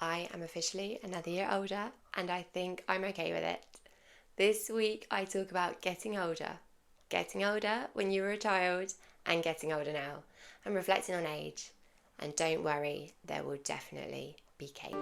I am officially another year older, and I think I'm okay with it. This week I talk about getting older when you were a child, and getting older now. I'm reflecting on age, and don't worry, there will definitely be cake.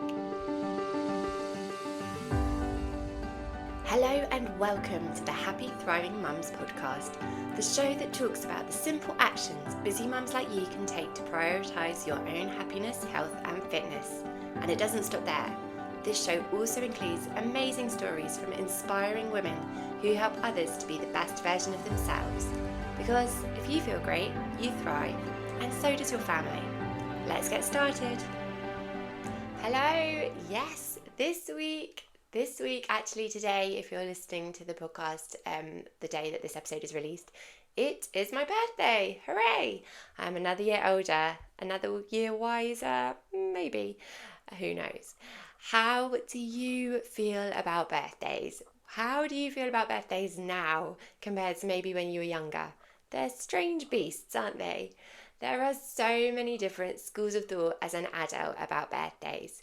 Hello and welcome to the Happy Thriving Mums podcast, the show that talks about the simple actions busy mums like you can take to prioritise your own happiness, health and fitness. And it doesn't stop there. This show also includes amazing stories from inspiring women who help others to be the best version of themselves. Because if you feel great, you thrive, and so does your family. Let's get started. Hello, yes, this week, actually today, if you're listening to the podcast, the day that this episode is released, it is my birthday. Hooray! I'm another year older, another year wiser, maybe. Who knows? How do you feel about birthdays? How do you feel about birthdays now compared to maybe when you were younger? They're strange beasts, aren't they? There are so many different schools of thought as an adult about birthdays.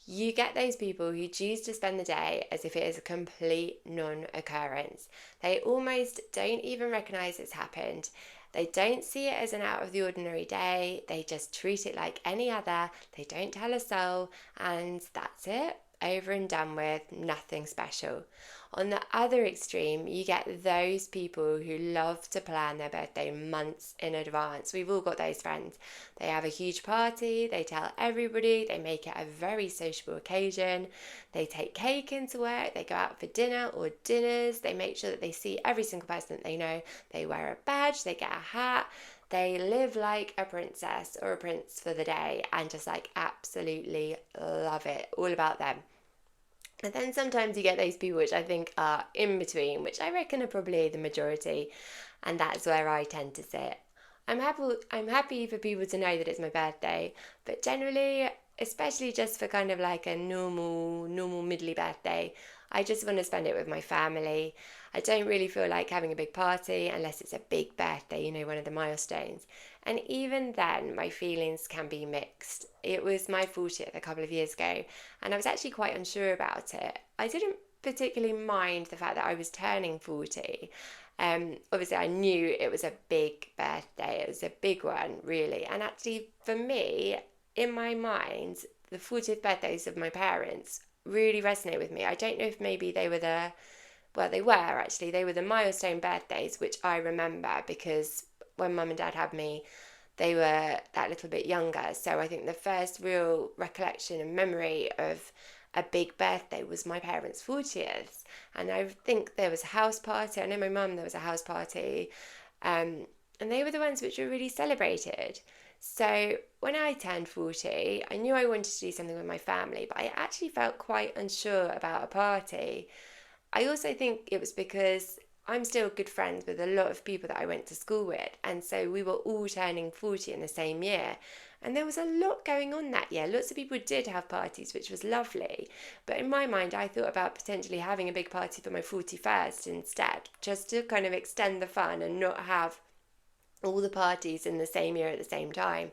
You get those people who choose to spend the day as if it is a complete non-occurrence. They almost don't even recognise it's happened. They don't see it as an out of the ordinary day. They just treat it like any other. They don't tell a soul, and that's it. Over and done with, nothing special. On the other extreme, you get those people who love to plan their birthday months in advance. We've all got those friends. They have a huge party, they tell everybody, they make it a very sociable occasion. They take cake into work, they go out for dinner or dinners, they make sure that they see every single person that they know. They wear a badge, they get a hat. They live like a princess or a prince for the day and just like absolutely love it. All about them. And then sometimes you get those people which I think are in between, which I reckon are probably the majority, and that's where I tend to sit. I'm happy for people to know that it's my birthday, but generally, especially just for kind of like a normal middly birthday, I just want to spend it with my family. I don't really feel like having a big party unless it's a big birthday, one of the milestones. And even then, my feelings can be mixed. It was my 40th a couple of years ago, and I was actually quite unsure about it. I didn't particularly mind the fact that I was turning 40. Obviously, I knew it was a big birthday. It was a big one, really. And actually, for me, in my mind, the 40th birthdays of my parents really resonate with me. I don't know if maybe they were they were the milestone birthdays, which I remember because when mum and dad had me, they were that little bit younger. So I think the first real recollection and memory of a big birthday was my parents' 40th. And I think there was a house party. I know my mum, there was a house party. And they were the ones which were really celebrated. So when I turned 40, I knew I wanted to do something with my family, but I actually felt quite unsure about a party. I also think it was because I'm still good friends with a lot of people that I went to school with, and so we were all turning 40 in the same year. And there was a lot going on that year. Lots of people did have parties, which was lovely. But in my mind, I thought about potentially having a big party for my 41st instead, just to kind of extend the fun and not have all the parties in the same year at the same time.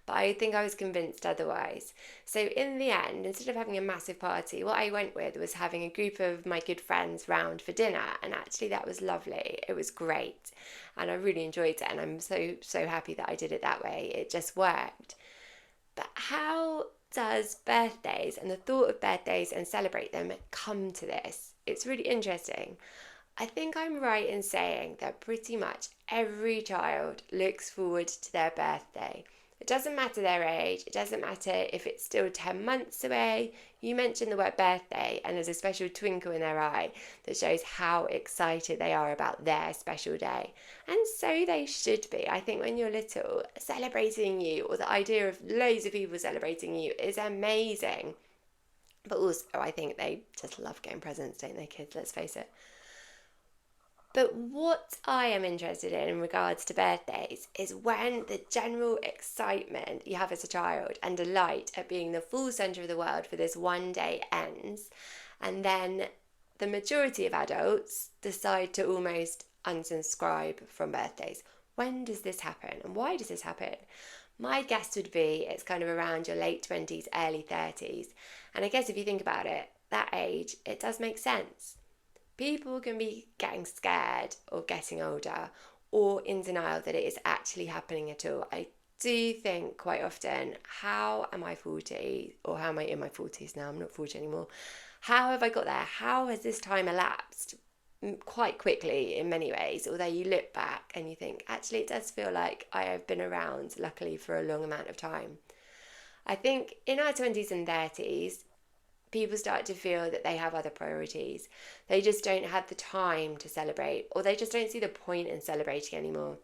But I think I was convinced otherwise. So in the end, instead of having a massive party, what I went with was having a group of my good friends round for dinner. And actually that was lovely. It was great. And I really enjoyed it. And I'm so happy that I did it that way. It just worked. But how does birthdays and the thought of birthdays and celebrate them come to this? It's really interesting. I think I'm right in saying that pretty much every child looks forward to their birthday. It doesn't matter their age, it doesn't matter if it's still 10 months away. You mention the word birthday and there's a special twinkle in their eye that shows how excited they are about their special day. And so they should be. I think when you're little, celebrating you or the idea of loads of people celebrating you is amazing. But also I think they just love getting presents, don't they, kids? Let's face it. But what I am interested in regards to birthdays is when the general excitement you have as a child and delight at being the full centre of the world for this one day ends, and then the majority of adults decide to almost unsubscribe from birthdays. When does this happen and why does this happen? My guess would be it's kind of around your late 20s, early 30s. And I guess if you think about it, that age, it does make sense. People can be getting scared or getting older or in denial that it is actually happening at all. I do think quite often, how am I 40 or how am I in my 40s now? I'm not 40 anymore. How have I got there? How has this time elapsed? Quite quickly in many ways, although you look back and you think, actually, it does feel like I have been around, luckily, for a long amount of time. I think in our 20s and 30s, people start to feel that they have other priorities. They just don't have the time to celebrate, or they just don't see the point in celebrating anymore.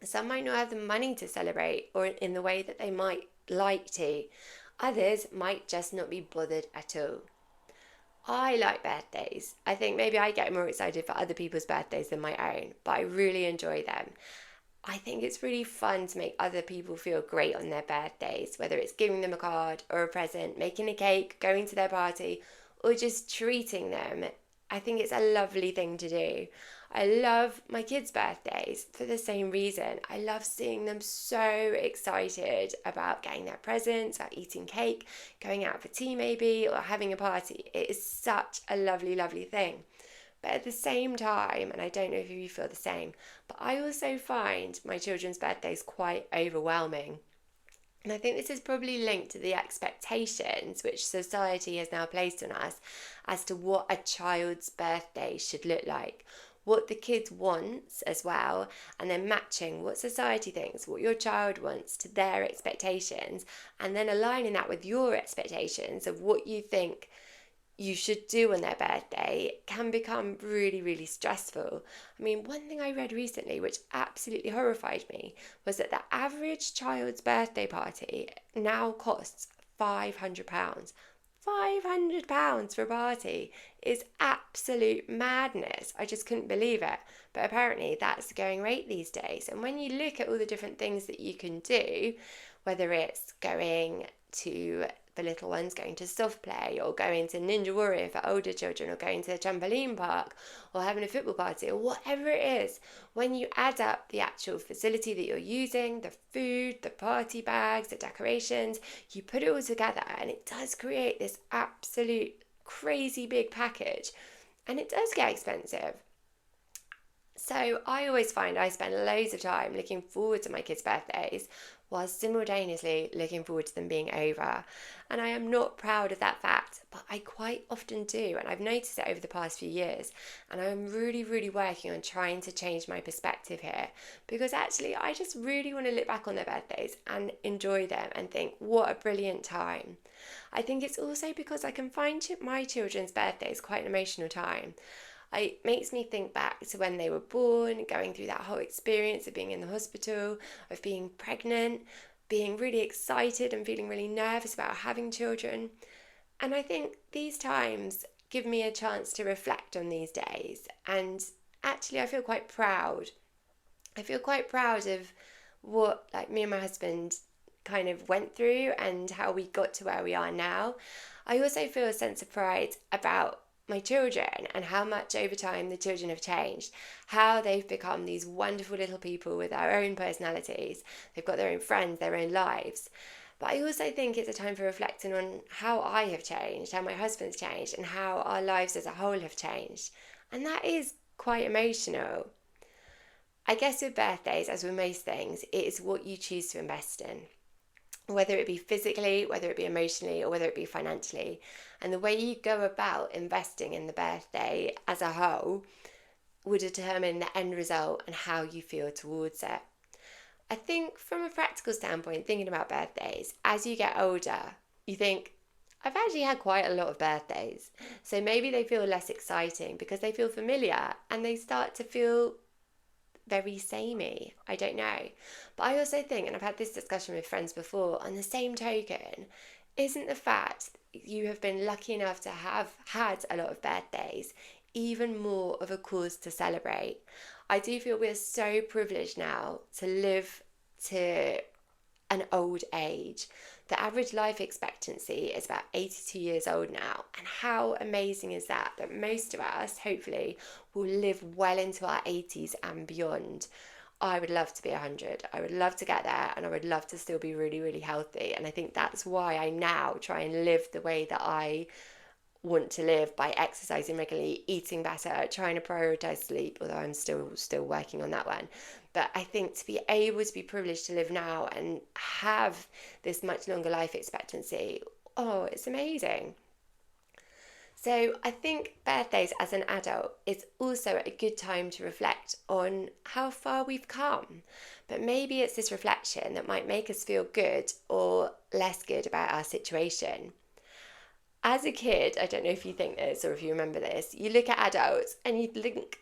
Some might not have the money to celebrate, or in the way that they might like to. Others might just not be bothered at all. I like birthdays. I think maybe I get more excited for other people's birthdays than my own, but I really enjoy them. I think it's really fun to make other people feel great on their birthdays, whether it's giving them a card or a present, making a cake, going to their party, or just treating them. I think it's a lovely thing to do. I love my kids' birthdays for the same reason. I love seeing them so excited about getting their presents, about eating cake, going out for tea maybe, or having a party. It is such a lovely, lovely thing. But at the same time, and I don't know if you feel the same, but I also find my children's birthdays quite overwhelming. And I think this is probably linked to the expectations which society has now placed on us as to what a child's birthday should look like, what the kids wants as well, and then matching what society thinks, what your child wants to their expectations, and then aligning that with your expectations of what you think you should do on their birthday can become really, really stressful. I mean, one thing I read recently which absolutely horrified me was that the average child's birthday party now costs £500. £500 for a party is absolute madness. I just couldn't believe it. But apparently that's the going rate these days. And when you look at all the different things that you can do, whether it's going to the little ones, going to soft play, or going to Ninja Warrior for older children, or going to the trampoline park, or having a football party, or whatever it is, when you add up the actual facility that you're using, the food, the party bags, the decorations, you put it all together and it does create this absolute crazy big package, and it does get expensive. So I always find I spend loads of time looking forward to my kids' birthdays while simultaneously looking forward to them being over. And I am not proud of that fact, but I quite often do. And I've noticed it over the past few years. And I'm really, really working on trying to change my perspective here. Because actually, I just really want to look back on their birthdays and enjoy them and think, what a brilliant time. I think it's also because I can find my children's birthdays quite an emotional time. It makes me think back to when they were born, going through that whole experience of being in the hospital, of being pregnant, being really excited and feeling really nervous about having children. And I think these times give me a chance to reflect on these days. And actually, I feel quite proud. I feel quite proud of what me and my husband kind of went through and how we got to where we are now. I also feel a sense of pride about my children and how much over time the children have changed, how they've become these wonderful little people with their own personalities. They've got their own friends, their own lives. But I also think it's a time for reflecting on how I have changed, how my husband's changed, and how our lives as a whole have changed. And that is quite emotional. I guess with birthdays, as with most things, it is what you choose to invest in, whether it be physically, whether it be emotionally, or whether it be financially. And the way you go about investing in the birthday as a whole will determine the end result and how you feel towards it. I think from a practical standpoint, thinking about birthdays, as you get older, you think, I've actually had quite a lot of birthdays. So maybe they feel less exciting because they feel familiar and they start to feel very samey. I don't know. But I also think, and I've had this discussion with friends before, on the same token, isn't the fact you have been lucky enough to have had a lot of birthdays even more of a cause to celebrate? I do feel we're so privileged now to live to an old age. The average life expectancy is about 82 years old now. And how amazing is that? That most of us, hopefully, will live well into our 80s and beyond. I would love to be 100. I would love to get there, and I would love to still be really, really healthy. And I think that's why I now try and live the way that I want to live, by exercising regularly, eating better, trying to prioritize sleep, although I'm still working on that one. But I think to be able to be privileged to live now and have this much longer life expectancy, oh, it's amazing. So I think birthdays as an adult is also a good time to reflect on how far we've come. But maybe it's this reflection that might make us feel good or less good about our situation. As a kid, I don't know if you think this or if you remember this, you look at adults and you think,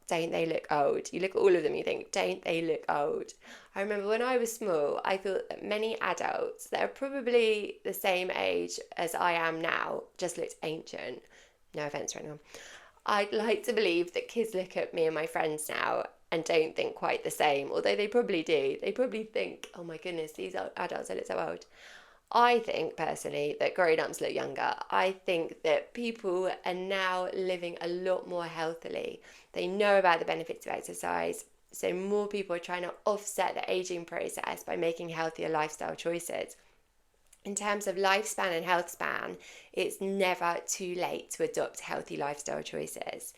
don't they look old? You look at all of them, you think, don't they look old? I remember when I was small, I thought that many adults that are probably the same age as I am now just looked ancient. No offence to anyone. I'd like to believe that kids look at me and my friends now and don't think quite the same, although they probably do. They probably think, oh my goodness, these adults, they look so old. I think personally that grown-ups look younger. I think that people are now living a lot more healthily. They know about the benefits of exercise. So more people are trying to offset the aging process by making healthier lifestyle choices. In terms of lifespan and health span, it's never too late to adopt healthy lifestyle choices.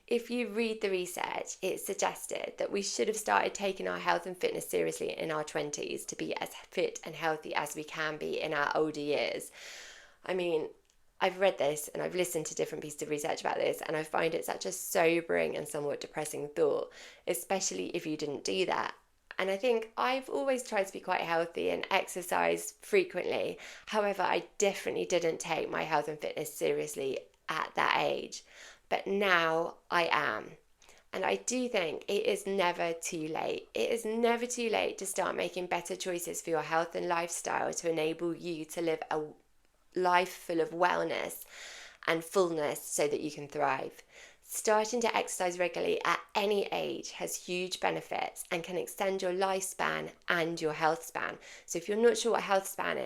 If you read the research, it suggested that we should have started taking our health and fitness seriously in our 20s to be as fit and healthy as we can be in our older years. I mean, I've read this and I've listened to different pieces of research about this, and I find it such a sobering and somewhat depressing thought, especially if you didn't do that. And I think I've always tried to be quite healthy and exercise frequently. However, I definitely didn't take my health and fitness seriously at that age. But now I am. And I do think it is never too late. It is never too late to start making better choices for your health and lifestyle to enable you to live a life full of wellness and fullness so that you can thrive. Starting to exercise regularly at any age has huge benefits and can extend your lifespan and your health span. So if you're not sure what health span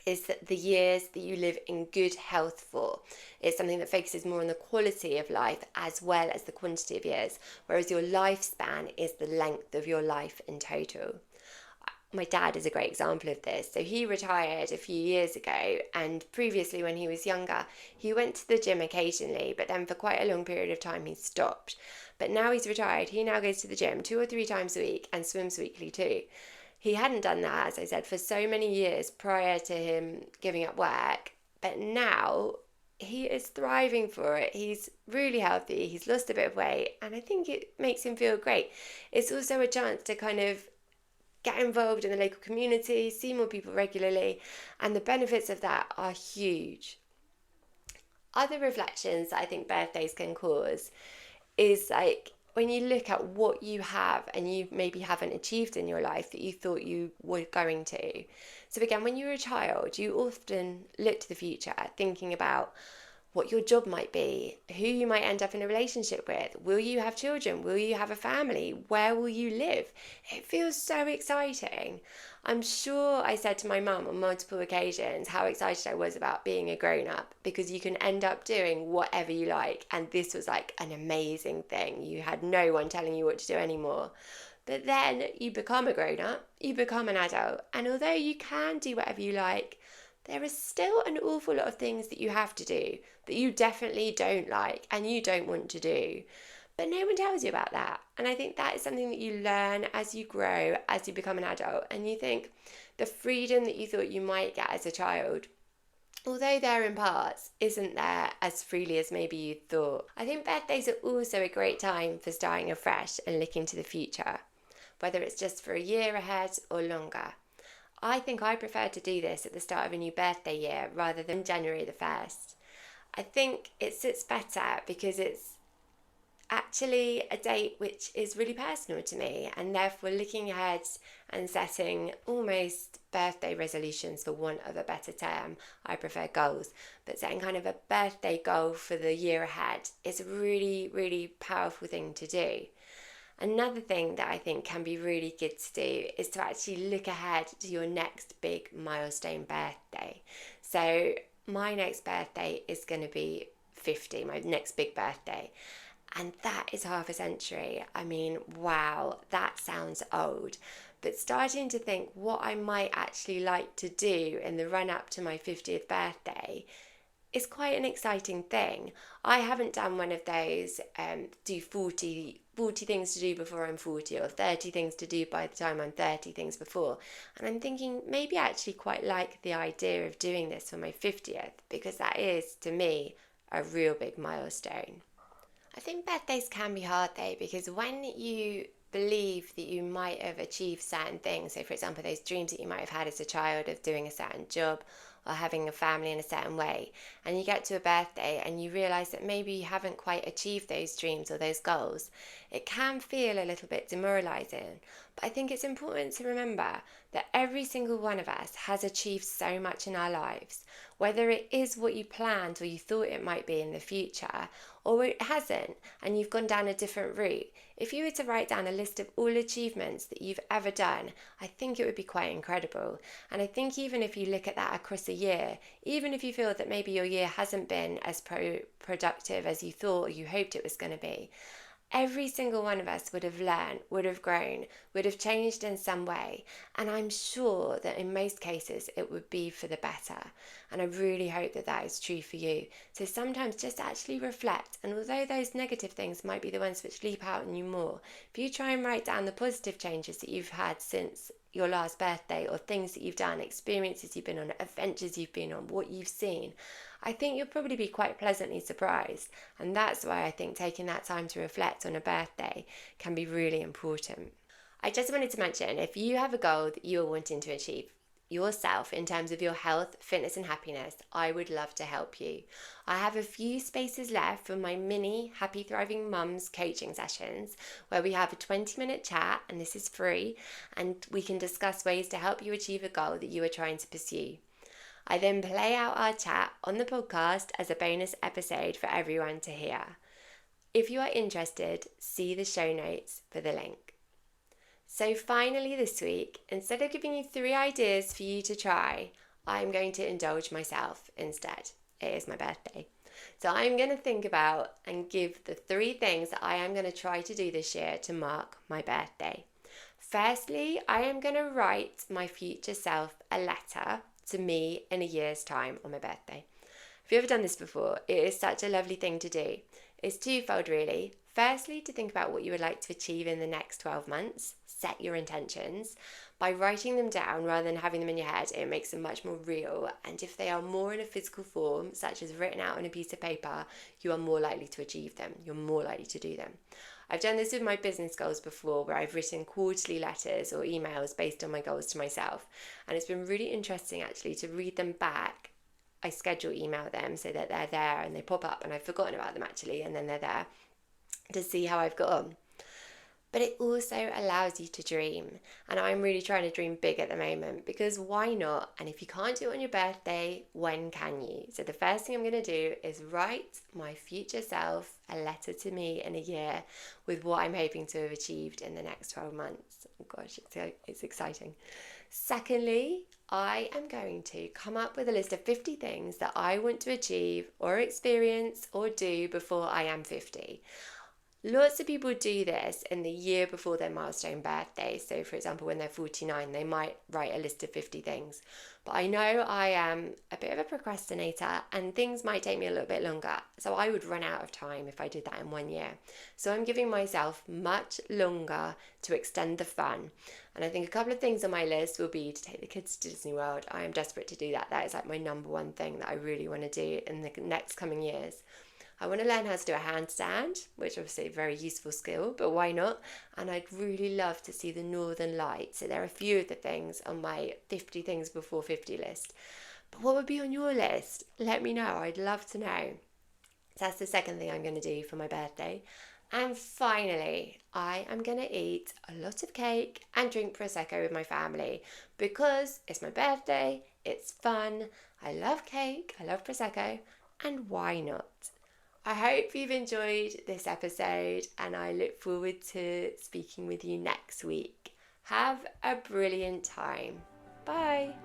is the years that you live in good health for. It's something that focuses more on the quality of life as well as the quantity of years, whereas your lifespan is the length of your life in total. My dad is a great example of this. So he retired a few years ago, and previously when he was younger, he went to the gym occasionally, but then for quite a long period of time he stopped. But now he's retired, he now goes to the gym 2 or 3 times a week and swims weekly too. He hadn't done that, as I said, for so many years prior to him giving up work, but now he is thriving for it. He's really healthy, he's lost a bit of weight, and I think it makes him feel great. It's also a chance to kind of get involved in the local community, see more people regularly, and the benefits of that are huge. Other reflections that I think birthdays can cause is like when you look at what you have and you maybe haven't achieved in your life that you thought you were going to. So again, when you were a child, you often look to the future thinking about what your job might be, who you might end up in a relationship with, will you have children, will you have a family, where will you live? It feels so exciting. I'm sure I said to my mum on multiple occasions how excited I was about being a grown-up, because you can end up doing whatever you like, and this was like an amazing thing. You had no one telling you what to do anymore. But then you become a grown-up, you become an adult, and although you can do whatever you like, there is still an awful lot of things that you have to do that you definitely don't like and you don't want to do. But no one tells you about that. And I think that is something that you learn as you grow, as you become an adult. And you think the freedom that you thought you might get as a child, although there in parts, isn't there as freely as maybe you thought. I think birthdays are also a great time for starting afresh and looking to the future, whether it's just for a year ahead or longer. I think I prefer to do this at the start of a new birthday year rather than January the 1st. I think it sits better because it's actually a date which is really personal to me, and therefore looking ahead and setting almost birthday resolutions, for want of a better term. I prefer goals, but setting kind of a birthday goal for the year ahead is a really, really powerful thing to do. Another thing that I think can be really good to do is to actually look ahead to your next big milestone birthday. So my next birthday is going to be 50, my next big birthday. And that is half a century. I mean, wow, that sounds old. But starting to think what I might actually like to do in the run up to my 50th birthday is quite an exciting thing. I haven't done one of those do 40 things to do before I'm 40, or 30 things to do by the time I'm 30 things before. And I'm thinking maybe I actually quite like the idea of doing this for my 50th, because that is, to me, a real big milestone. I think birthdays can be hard though, because when you believe that you might have achieved certain things, so for example, those dreams that you might have had as a child of doing a certain job or having a family in a certain way, and you get to a birthday and you realize that maybe you haven't quite achieved those dreams or those goals, it can feel a little bit demoralizing. But I think it's important to remember that every single one of us has achieved so much in our lives, whether it is what you planned or you thought it might be in the future, or it hasn't and you've gone down a different route. If you were to write down a list of all achievements that you've ever done, I think it would be quite incredible. And I think even if you look at that across a year, even if you feel that maybe your year hasn't been as productive as you thought or you hoped it was going to be, every single one of us would have learned, would have grown, would have changed in some way. And I'm sure that in most cases it would be for the better. And I really hope that that is true for you. So sometimes just actually reflect. And although those negative things might be the ones which leap out in you more, if you try and write down the positive changes that you've had since your last birthday, or things that you've done, experiences you've been on, adventures you've been on, what you've seen, I think you'll probably be quite pleasantly surprised. And that's why I think taking that time to reflect on a birthday can be really important. I just wanted to mention, if you have a goal that you are wanting to achieve yourself in terms of your health, fitness and happiness, I would love to help you. I have a few spaces left for my mini Happy Thriving Mums coaching sessions, where we have a 20-minute chat, and this is free, and we can discuss ways to help you achieve a goal that you are trying to pursue. I then play out our chat on the podcast as a bonus episode for everyone to hear. If you are interested, see the show notes for the link. So finally this week, instead of giving you 3 ideas for you to try, I'm going to indulge myself instead. It is my birthday. So I'm going to think about and give the 3 things that I am going to try to do this year to mark my birthday. Firstly, I am going to write my future self a letter to me in a year's time on my birthday. Have you ever done this before? It is such a lovely thing to do. It's twofold really. Firstly, to think about what you would like to achieve in the next 12 months. Set your intentions. By writing them down rather than having them in your head, it makes them much more real. And if they are more in a physical form, such as written out on a piece of paper, you are more likely to achieve them. You're more likely to do them. I've done this with my business goals before, where I've written quarterly letters or emails based on my goals to myself. And it's been really interesting actually to read them back. I schedule email them so that they're there and they pop up and I've forgotten about them actually, and then they're there to see how I've got on. But it also allows you to dream. And I'm really trying to dream big at the moment, because why not? And if you can't do it on your birthday, when can you? So the first thing I'm going to do is write my future self a letter to me in a year with what I'm hoping to have achieved in the next 12 months. Oh gosh, it's exciting. Secondly, I am going to come up with a list of 50 things that I want to achieve or experience or do before I am 50. Lots of people do this in the year before their milestone birthday. So for example, when they're 49, they might write a list of 50 things. But I know I am a bit of a procrastinator and things might take me a little bit longer. So I would run out of time if I did that in 1 year. So I'm giving myself much longer to extend the fun. And I think a couple of things on my list will be to take the kids to Disney World. I am desperate to do that. That is like my number one thing that I really want to do in the next coming years. I want to learn how to do a handstand, which obviously a very useful skill, but why not? And I'd really love to see the Northern Lights. So there are a few of the things on my 50 things before 50 list. But what would be on your list? Let me know. I'd love to know. So that's the second thing I'm going to do for my birthday. And finally, I am going to eat a lot of cake and drink Prosecco with my family, because it's my birthday, it's fun, I love cake, I love Prosecco, and why not? I hope you've enjoyed this episode and I look forward to speaking with you next week. Have a brilliant time. Bye.